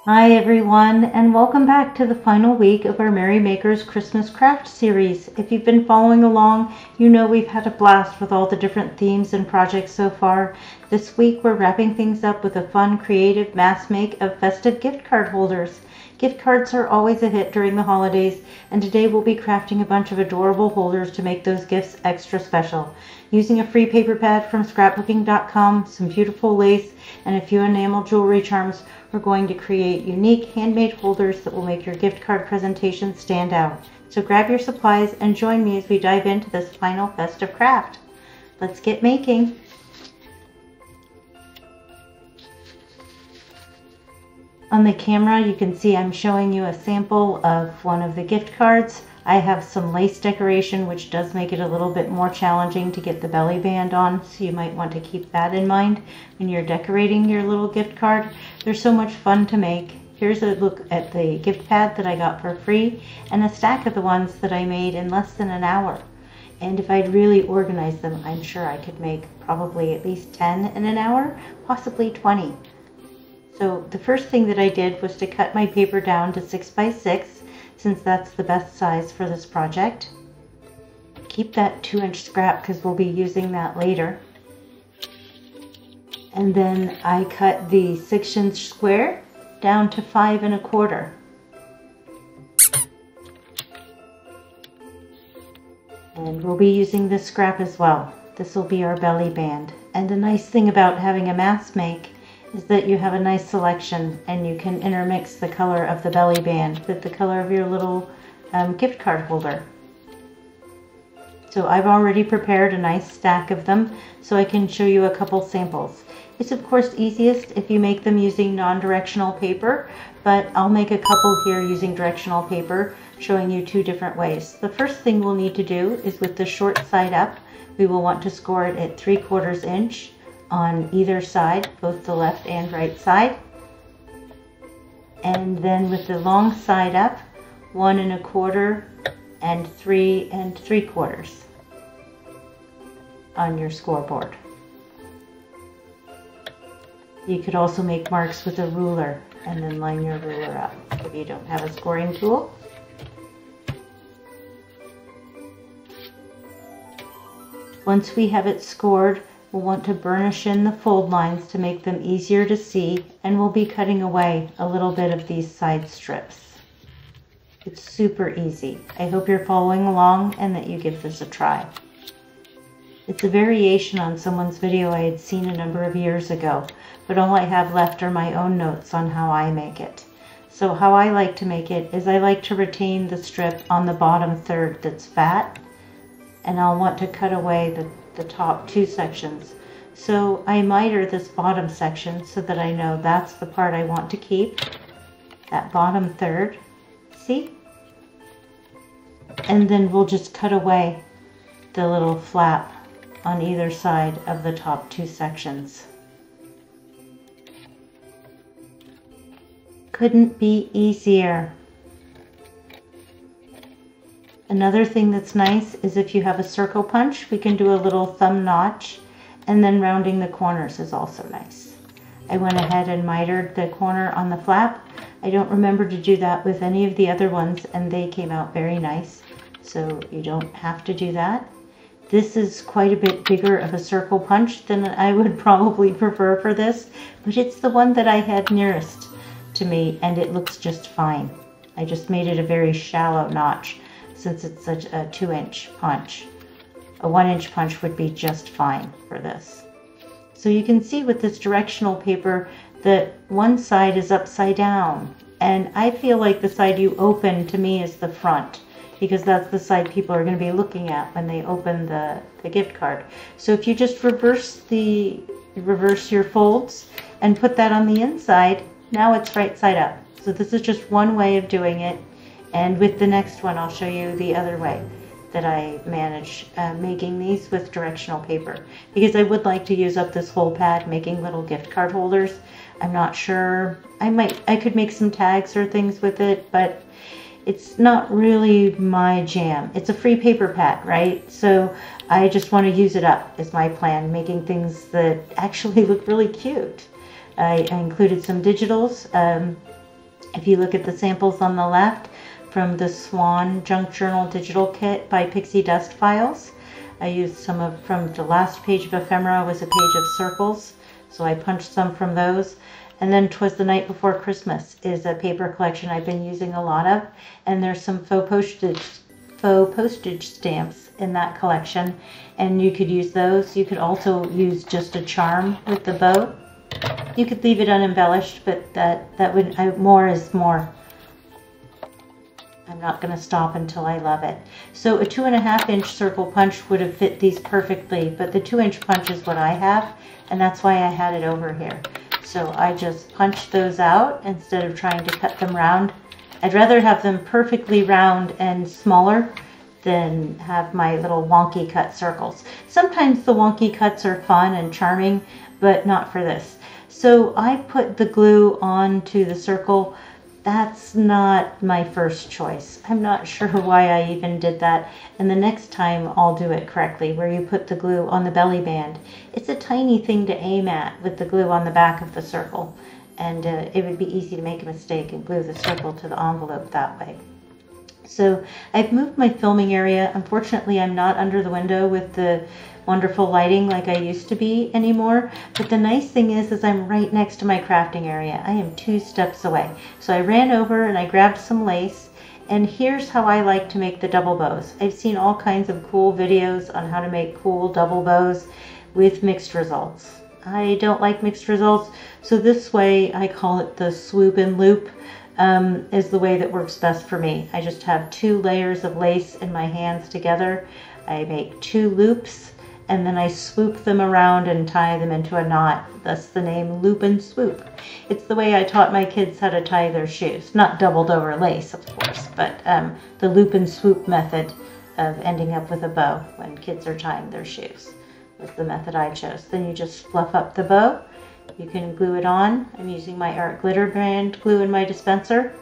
Hi everyone, and welcome back to the final week of our Merry Makers Christmas Craft series. If you've been following along, you know we've had a blast with all the different themes and projects so far. This week we're wrapping things up with a fun, creative mass make of festive gift card holders. Gift cards are always a hit during the holidays, and today we'll be crafting a bunch of adorable holders to make those gifts extra special. Using a free paper pad from scrapbooking.com, some beautiful lace, and a few enamel jewelry charms, we're going to create unique handmade holders that will make your gift card presentation stand out. So grab your supplies and join me as we dive into this final festive craft. Let's get making. On the camera you can see I'm showing you a sample of one of the gift cards. I have some lace decoration, which does make it a little bit more challenging to get the belly band on, so you might want to keep that in mind when you're decorating your little gift card. They're so much fun to make. Here's a look at the gift pad that I got for free, and a stack of the ones that I made in less than an hour. And if I'd really organized them, I'm sure I could make probably at least 10 in an hour, possibly 20. So the first thing that I did was to cut my paper down to 6 by 6, since that's the best size for this project. Keep that 2-inch scrap because we'll be using that later. And then I cut the 6-inch square down to 5 1/4. And we'll be using this scrap as well. This will be our belly band. And the nice thing about having a mass make is that you have a nice selection, and you can intermix the color of the belly band with the color of your little gift card holder. So I've already prepared a nice stack of them, so I can show you a couple samples. It's of course easiest if you make them using non-directional paper, but I'll make a couple here using directional paper, showing you 2 different ways. The first thing we'll need to do is with the short side up, we will want to score it at 3/4 inch on either side, both the left and right side. And then with the long side up, 1 1/4 and 3 3/4 on your scoreboard. You could also make marks with a ruler and then line your ruler up if you don't have a scoring tool. Once we have it scored, we'll want to burnish in the fold lines to make them easier to see, and we'll be cutting away a little bit of these side strips. It's super easy. I hope you're following along and that you give this a try. It's a variation on someone's video I had seen a number of years ago, but all I have left are my own notes on how I make it. So how I like to make it is I like to retain the strip on the bottom third that's fat, and I'll want to cut away the top 2 sections. So I miter this bottom section so that I know that's the part I want to keep, that bottom third, see? And then we'll just cut away the little flap on either side of the top 2 sections. Couldn't be easier. Another thing that's nice is if you have a circle punch, we can do a little thumb notch, and then rounding the corners is also nice. I went ahead and mitered the corner on the flap. I don't remember to do that with any of the other ones, and they came out very nice, so you don't have to do that. This is quite a bit bigger of a circle punch than I would probably prefer for this, but it's the one that I had nearest to me, and it looks just fine. I just made it a very shallow notch, since it's such a 2-inch punch. A 1-inch punch would be just fine for this. So you can see with this directional paper that one side is upside down, and I feel like the side you open to me is the front, because that's the side people are going to be looking at when they open the gift card. So if you just reverse your folds and put that on the inside, now it's right side up. So this is just one way of doing it. And with the next one, I'll show you the other way that I manage making these with directional paper, because I would like to use up this whole pad making little gift card holders. I'm not sure. I could make some tags or things with it, but it's not really my jam. It's a free paper pad, right? So I just want to use it up is my plan, making things that actually look really cute. I included some digitals If you look at the samples on the left from the Swan Junk Journal Digital Kit by Pixie Dust Files, I used some from the last page of ephemera was a page of circles, so I punched some from those. And then 'Twas the Night Before Christmas is a paper collection I've been using a lot of, and there's some faux postage stamps in that collection, and you could use those. You could also use just a charm with the bow. You could leave it unembellished, but that would more is more. I'm not going to stop until I love it. So a 2.5-inch circle punch would have fit these perfectly, but the 2-inch punch is what I have, and that's why I had it over here. So I just punched those out instead of trying to cut them round. I'd rather have them perfectly round and smaller than have my little wonky cut circles. Sometimes the wonky cuts are fun and charming, but not for this. So I put the glue onto the circle. That's not my first choice. I'm not sure why I even did that. And the next time I'll do it correctly, where you put the glue on the belly band. It's a tiny thing to aim at with the glue on the back of the circle. And it would be easy to make a mistake and glue the circle to the envelope that way. So I've moved my filming area. Unfortunately, I'm not under the window with the wonderful lighting like I used to be anymore. But the nice thing is I'm right next to my crafting area. I am 2 steps away. So I ran over and I grabbed some lace. And here's how I like to make the double bows. I've seen all kinds of cool videos on how to make cool double bows with mixed results. I don't like mixed results, so this way I call it the swoop and loop. Is the way that works best for me. I just have 2 layers of lace in my hands together. I make 2 loops and then I swoop them around and tie them into a knot. Thus the name loop and swoop. It's the way I taught my kids how to tie their shoes. Not doubled over lace, of course, but the loop and swoop method of ending up with a bow when kids are tying their shoes was the method I chose. Then you just fluff up the bow. You can glue it on. I'm using my Art Glitter brand glue in my dispenser.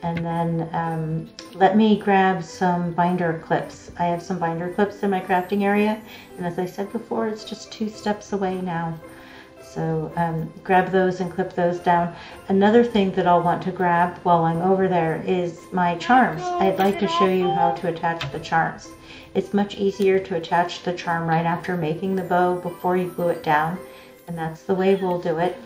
And then let me grab some binder clips. I have some binder clips in my crafting area. And as I said before, it's just 2 steps away now. So grab those and clip those down. Another thing that I'll want to grab while I'm over there is my charms. I'd like to show you how to attach the charms. It's much easier to attach the charm right after making the bow before you glue it down. And that's the way we'll do it.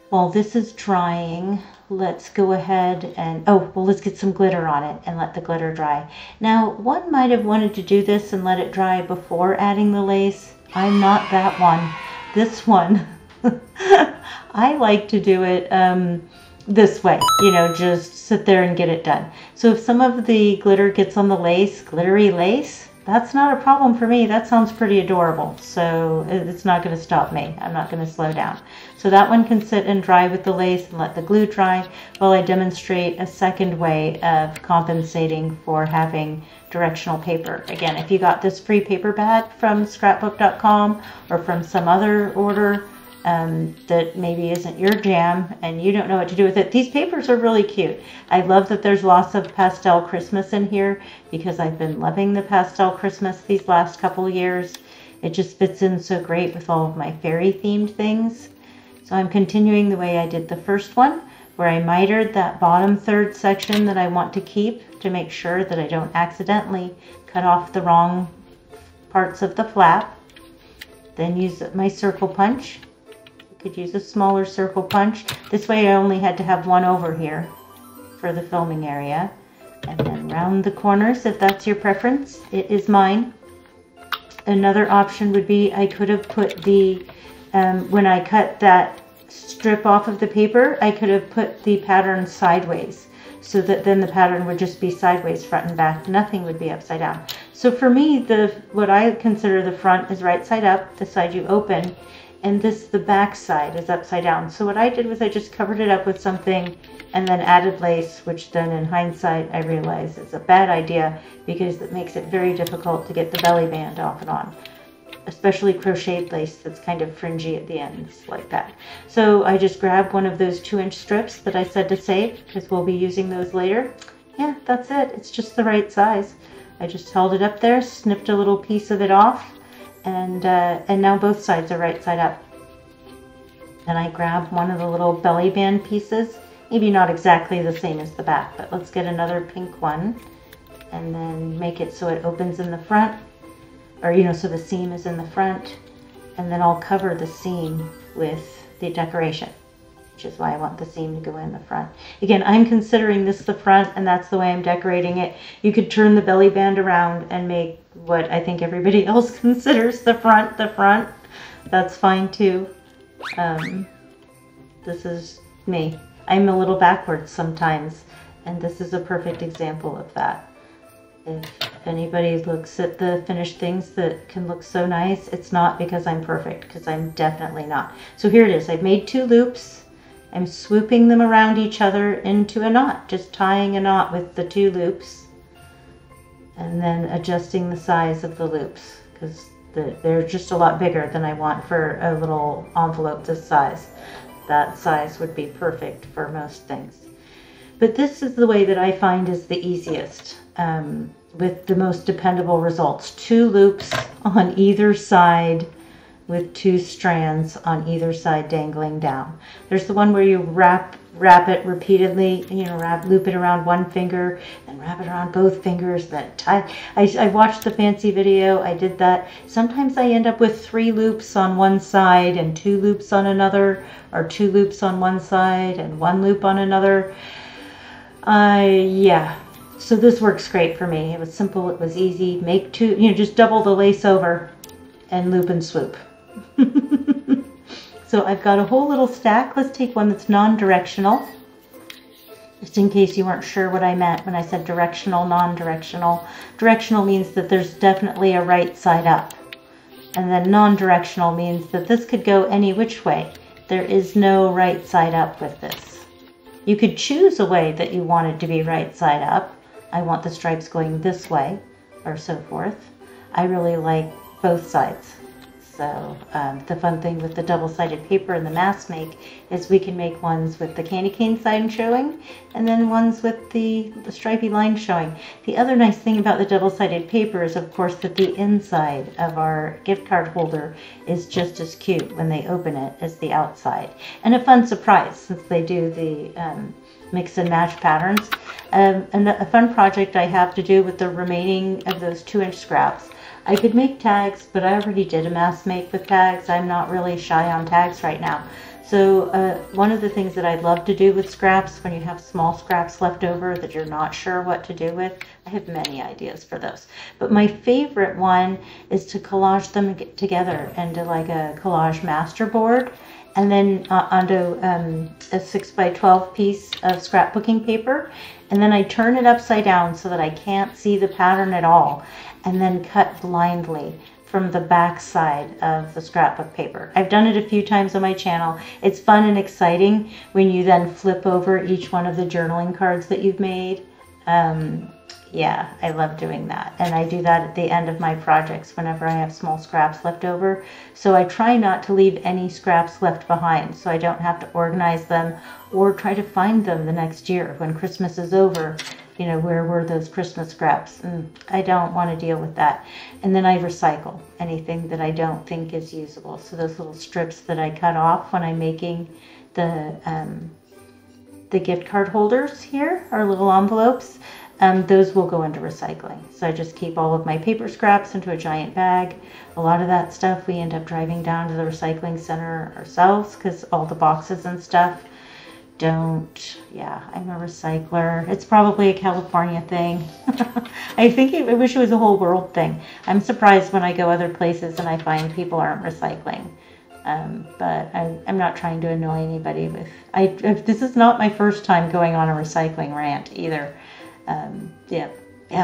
While this is drying, let's go ahead and, let's get some glitter on it and let the glitter dry. Now, one might have wanted to do this and let it dry before adding the lace. I'm not that one. This one, I like to do it this way, just sit there and get it done. So if some of the glitter gets on the lace, glittery lace, that's not a problem for me. That sounds pretty adorable. So it's not going to stop me. I'm not going to slow down. So that one can sit and dry with the lace and let the glue dry while I demonstrate a second way of compensating for having directional paper. Again, if you got this free paper bag from scrapbook.com or from some other order that maybe isn't your jam and you don't know what to do with it, these papers are really cute. I love that there's lots of pastel Christmas in here because I've been loving the pastel Christmas these last couple of years. It just fits in so great with all of my fairy themed things. So I'm continuing the way I did the first one, where I mitered that bottom third section that I want to keep to make sure that I don't accidentally cut off the wrong parts of the flap. Then use my circle punch. Could use a smaller circle punch. This way I only had to have one over here for the filming area. And then round the corners if that's your preference. It is mine. Another option would be I could have put the, when I cut that strip off of the paper, I could have put the pattern sideways so that then the pattern would just be sideways front and back. Nothing would be upside down. So for me, what I consider the front is right side up, the side you open, and the back side is upside down. So what I did was I just covered it up with something and then added lace, which then in hindsight I realized is a bad idea because it makes it very difficult to get the belly band off and on, especially crocheted lace that's kind of fringy at the ends like that. So I just grabbed one of those 2-inch strips that I said to save because we'll be using those later. Yeah, that's it. It's just the right size. I just held it up there, snipped a little piece of it off, and now both sides are right side up. And I grabbed one of the little belly band pieces. Maybe not exactly the same as the back, but let's get another pink one and then make it so it opens in the front, or you know, so the seam is in the front, and then I'll cover the seam with the decoration, which is why I want the seam to go in the front. Again, I'm considering this the front, and that's the way I'm decorating it. You could turn the belly band around and make what I think everybody else considers the front. That's fine too. This is me. I'm a little backwards sometimes, and this is a perfect example of that. If anybody looks at the finished things that can look so nice, it's not because I'm perfect, because I'm definitely not. So here it is. I've made 2 loops. I'm swooping them around each other into a knot, just tying a knot with the 2 loops, and then adjusting the size of the loops, because they're just a lot bigger than I want for a little envelope this size. That size would be perfect for most things. But this is the way that I find is the easiest, with the most dependable results. 2 loops on either side with 2 strands on either side dangling down. There's the one where you wrap it repeatedly, you know, loop it around one finger, then wrap it around both fingers, then tie. I watched the fancy video, I did that. Sometimes I end up with 3 loops on one side and 2 loops on another, or 2 loops on one side and 1 loop on another. Yeah, so this works great for me. It was simple, it was easy. Make 2, you know, just double the lace over and loop and swoop. So I've got a whole little stack. Let's take one that's non-directional, just in case you weren't sure what I meant when I said directional, non-directional. Directional means that there's definitely a right side up, and then non-directional means that this could go any which way. There is no right side up with this. You could choose a way that you want it to be right side up. I want the stripes going this way, or so forth. I really like both sides. So the fun thing with the double-sided paper and the mask make is we can make ones with the candy cane side showing, and then ones with the stripy line showing. The other nice thing about the double-sided paper is, of course, that the inside of our gift card holder is just as cute when they open it as the outside. And a fun surprise, since they do the mix and match patterns. And a fun project I have to do with the remaining of those 2-inch scraps. I could make tags, but I already did a mask make with tags. I'm not really shy on tags right now. So one of the things that I love to do with scraps, when you have small scraps left over that you're not sure what to do with, I have many ideas for those. But my favorite one is to collage them together into like a collage masterboard, and then onto a 6x12 piece of scrapbooking paper. And then I turn it upside down so that I can't see the pattern at all, and then cut blindly from the back side of the scrapbook paper. I've done it a few times on my channel. It's fun and exciting when you then flip over each one of the journaling cards that you've made. Yeah, I love doing that. And I do that at the end of my projects whenever I have small scraps left over. So I try not to leave any scraps left behind, so I don't have to organize them or try to find them the next year when Christmas is over. You know, where were those Christmas scraps? I don't want to deal with that. And then I recycle anything that I don't think is usable. So those little strips that I cut off when I'm making the gift card holders here, our little envelopes, those will go into recycling. So I just keep all of my paper scraps into a giant bag. A lot of that stuff we end up driving down to the recycling center ourselves, because all the boxes and stuff don't. Yeah, I'm a recycler. It's probably a California thing. I wish it was a whole world thing. I'm surprised when I go other places and I find people aren't recycling. But I'm not trying to annoy anybody with. This is not my first time going on a recycling rant either. Yeah,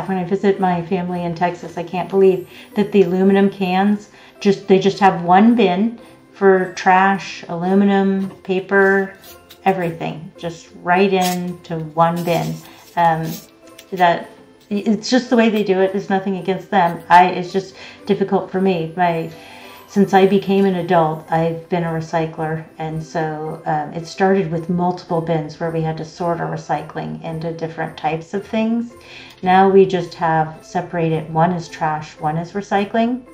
when I visit my family in Texas, I can't believe that the aluminum cans they just have one bin for trash, aluminum, paper, everything, just right into one bin. That it's just the way they do it. There's nothing against them. It's just difficult for me. Since I became an adult, I've been a recycler, and so it started with multiple bins where we had to sort our recycling into different types of things. Now we just have separated. One is trash, one is recycling.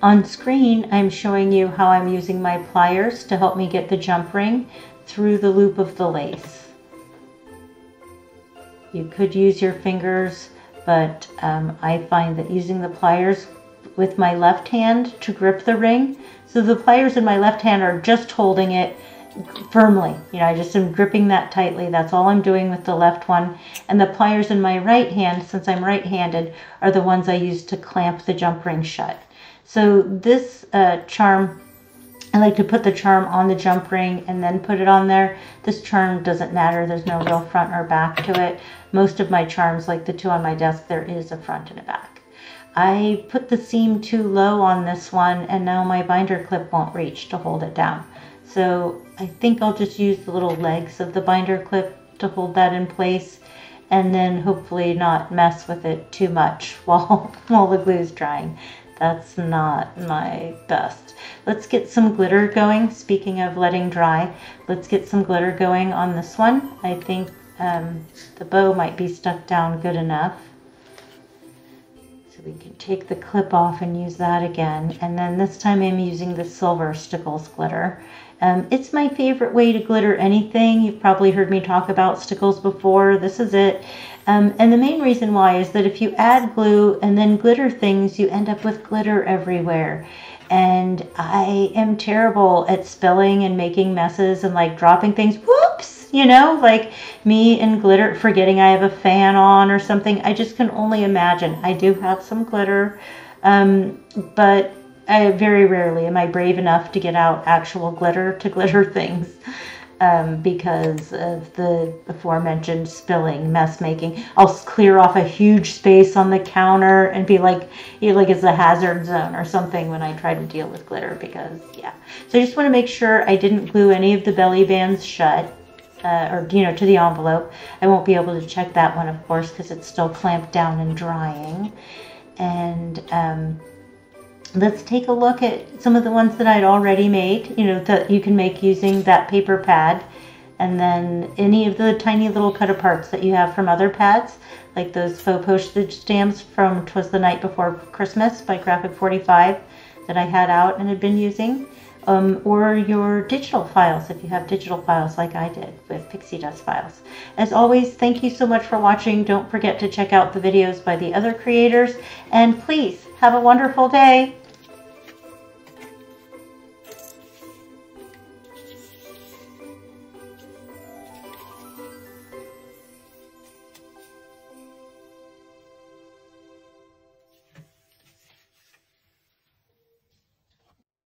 On screen, I'm showing you how I'm using my pliers to help me get the jump ring through the loop of the lace. You could use your fingers, but I find that using the pliers with my left hand to grip the ring, so the pliers in my left hand are just holding it firmly. You know, I just am gripping that tightly. That's all I'm doing with the left one. And the pliers in my right hand, since I'm right-handed, are the ones I use to clamp the jump ring shut. So this charm, I like to put the charm on the jump ring and then put it on there. This charm doesn't matter. There's no real front or back to it. Most of my charms, like the two on my desk, there is a front and a back. I put the seam too low on this one, and now my binder clip won't reach to hold it down. So I think I'll just use the little legs of the binder clip to hold that in place, and then hopefully not mess with it too much while the glue's drying. That's not my best. Let's get some glitter going. Speaking of letting dry, let's get some glitter going on this one. I think the bow might be stuck down good enough. So we can take the clip off and use that again. And then this time I'm using the silver Stickles glitter. It's my favorite way to glitter anything. You've probably heard me talk about Stickles before. This is it. And the main reason why is that if you add glue and then glitter things, you end up with glitter everywhere. And I am terrible at spilling and making messes and like dropping things. Whoops! You know, like me and glitter, forgetting I have a fan on or something. I just can only imagine. I do have some glitter, but very rarely am I brave enough to get out actual glitter to glitter things because of the aforementioned spilling, mess making. I'll clear off a huge space on the counter and be like, like it's a hazard zone or something when I try to deal with glitter because, yeah. So I just want to make sure I didn't glue any of the belly bands shut. Or, you know, to the envelope. I won't be able to check that one, of course, because it's still clamped down and drying. And let's take a look at some of the ones that I'd already made, you know, that you can make using that paper pad. And then any of the tiny little cut aparts that you have from other pads, like those faux postage stamps from 'Twas the Night Before Christmas by Graphic 45 that I had out and had been using. Or your digital files, if you have digital files like I did with pixie dust files. As always, thank you so much for watching. Don't forget to check out the videos by the other creators, and please have a wonderful day.